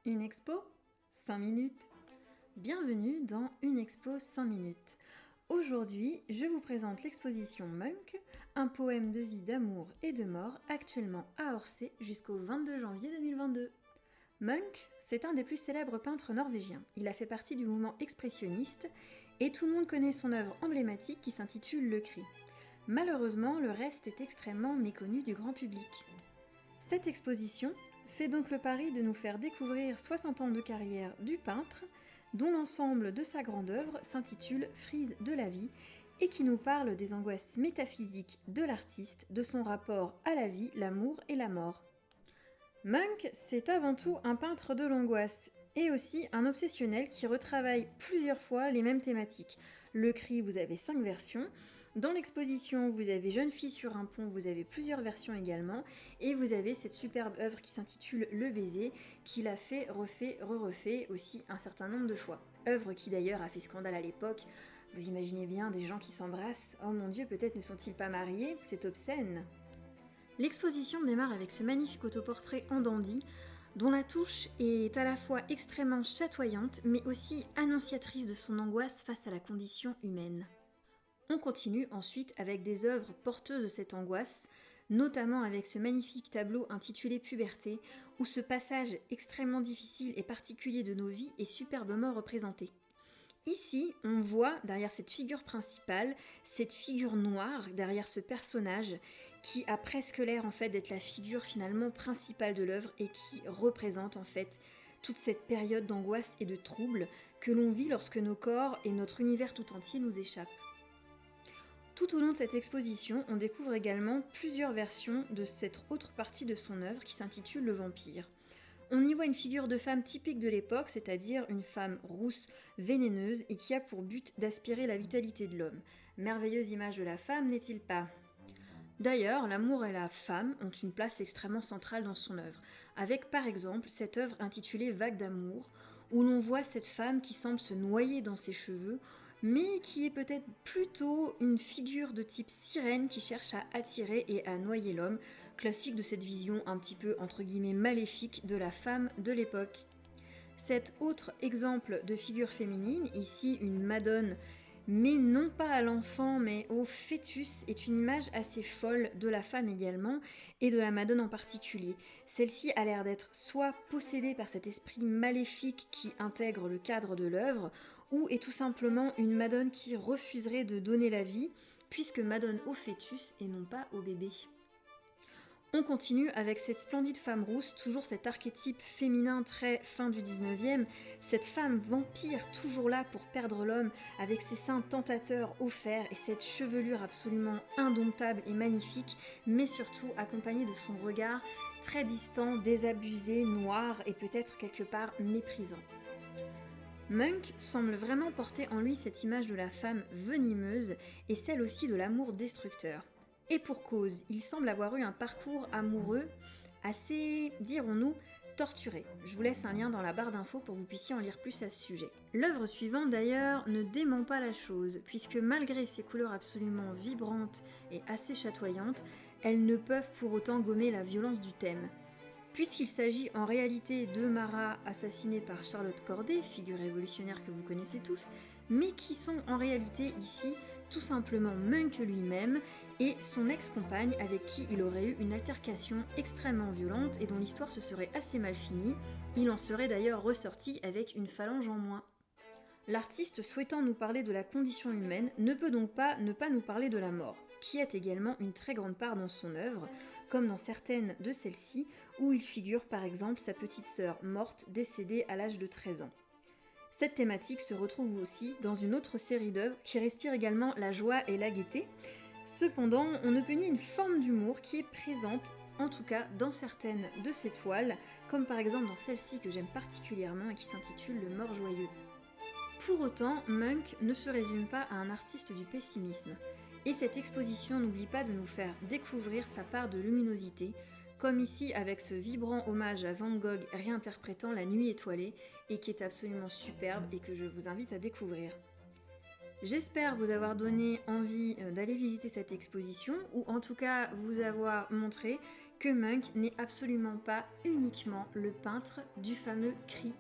Une expo 5 minutes. Bienvenue dans Une expo 5 minutes. Aujourd'hui, je vous présente l'exposition Munch, un poème de vie, d'amour et de mort, actuellement à Orsay jusqu'au 22 janvier 2022. Munch, c'est un des plus célèbres peintres norvégiens. Il a fait partie du mouvement expressionniste et tout le monde connaît son œuvre emblématique qui s'intitule Le Cri. Malheureusement, le reste est extrêmement méconnu du grand public. Cette exposition fait donc le pari de nous faire découvrir 60 ans de carrière du peintre, dont l'ensemble de sa grande œuvre s'intitule Frise de la vie et qui nous parle des angoisses métaphysiques de l'artiste, de son rapport à la vie, l'amour et la mort. Munch, c'est avant tout un peintre de l'angoisse et aussi un obsessionnel qui retravaille plusieurs fois les mêmes thématiques. Le Cri, vous avez 5 versions. Dans l'exposition, vous avez Jeune fille sur un pont, vous avez plusieurs versions également, et vous avez cette superbe œuvre qui s'intitule Le baiser, qu'il a fait, refait, re-refait aussi un certain nombre de fois. Œuvre qui d'ailleurs a fait scandale à l'époque. Vous imaginez bien des gens qui s'embrassent. Oh mon Dieu, peut-être ne sont-ils pas mariés? C'est obscène. L'exposition démarre avec ce magnifique autoportrait en dandy, dont la touche est à la fois extrêmement chatoyante, mais aussi annonciatrice de son angoisse face à la condition humaine. On continue ensuite avec des œuvres porteuses de cette angoisse, notamment avec ce magnifique tableau intitulé Puberté, où ce passage extrêmement difficile et particulier de nos vies est superbement représenté. Ici, on voit derrière cette figure principale, cette figure noire, derrière ce personnage, qui a presque l'air en fait d'être la figure finalement principale de l'œuvre et qui représente en fait toute cette période d'angoisse et de trouble que l'on vit lorsque nos corps et notre univers tout entier nous échappent. Tout au long de cette exposition, on découvre également plusieurs versions de cette autre partie de son œuvre qui s'intitule Le vampire. On y voit une figure de femme typique de l'époque, c'est-à-dire une femme rousse, vénéneuse et qui a pour but d'aspirer la vitalité de l'homme. Merveilleuse image de la femme, n'est-il pas ? D'ailleurs, l'amour et la femme ont une place extrêmement centrale dans son œuvre, avec par exemple cette œuvre intitulée Vague d'amour, où l'on voit cette femme qui semble se noyer dans ses cheveux, mais qui est peut-être plutôt une figure de type sirène qui cherche à attirer et à noyer l'homme, classique de cette vision un petit peu entre guillemets maléfique de la femme de l'époque. Cet autre exemple de figure féminine, ici une Madone, mais non pas à l'enfant mais au fœtus, est une image assez folle de la femme également et de la Madone en particulier. Celle-ci a l'air d'être soit possédée par cet esprit maléfique qui intègre le cadre de l'œuvre, ou est tout simplement une Madone qui refuserait de donner la vie, puisque Madone au fœtus et non pas au bébé. On continue avec cette splendide femme rousse, toujours cet archétype féminin très fin du 19e, cette femme vampire toujours là pour perdre l'homme, avec ses seins tentateurs offerts et cette chevelure absolument indomptable et magnifique, mais surtout accompagnée de son regard très distant, désabusé, noir et peut-être quelque part méprisant. Munch semble vraiment porter en lui cette image de la femme venimeuse et celle aussi de l'amour destructeur. Et pour cause, il semble avoir eu un parcours amoureux assez, dirons-nous, torturé. Je vous laisse un lien dans la barre d'infos pour que vous puissiez en lire plus à ce sujet. L'œuvre suivante d'ailleurs ne dément pas la chose, puisque malgré ses couleurs absolument vibrantes et assez chatoyantes, elles ne peuvent pour autant gommer la violence du thème. Puisqu'il s'agit en réalité de Marat assassinés par Charlotte Corday, figure révolutionnaire que vous connaissez tous, mais qui sont en réalité ici tout simplement Munch lui-même et son ex-compagne avec qui il aurait eu une altercation extrêmement violente et dont l'histoire se serait assez mal finie. Il en serait d'ailleurs ressorti avec une phalange en moins. L'artiste souhaitant nous parler de la condition humaine ne peut donc pas ne pas nous parler de la mort, qui est également une très grande part dans son œuvre, comme dans certaines de celles-ci, où il figure par exemple sa petite sœur morte décédée à l'âge de 13 ans. Cette thématique se retrouve aussi dans une autre série d'œuvres qui respire également la joie et la gaieté. Cependant, on ne peut nier une forme d'humour qui est présente, en tout cas dans certaines de ses toiles, comme par exemple dans celle-ci que j'aime particulièrement et qui s'intitule Le mort joyeux. Pour autant, Munch ne se résume pas à un artiste du pessimisme, et cette exposition n'oublie pas de nous faire découvrir sa part de luminosité, comme ici avec ce vibrant hommage à Van Gogh réinterprétant La Nuit étoilée, et qui est absolument superbe et que je vous invite à découvrir. J'espère vous avoir donné envie d'aller visiter cette exposition, ou en tout cas vous avoir montré que Munch n'est absolument pas uniquement le peintre du fameux cri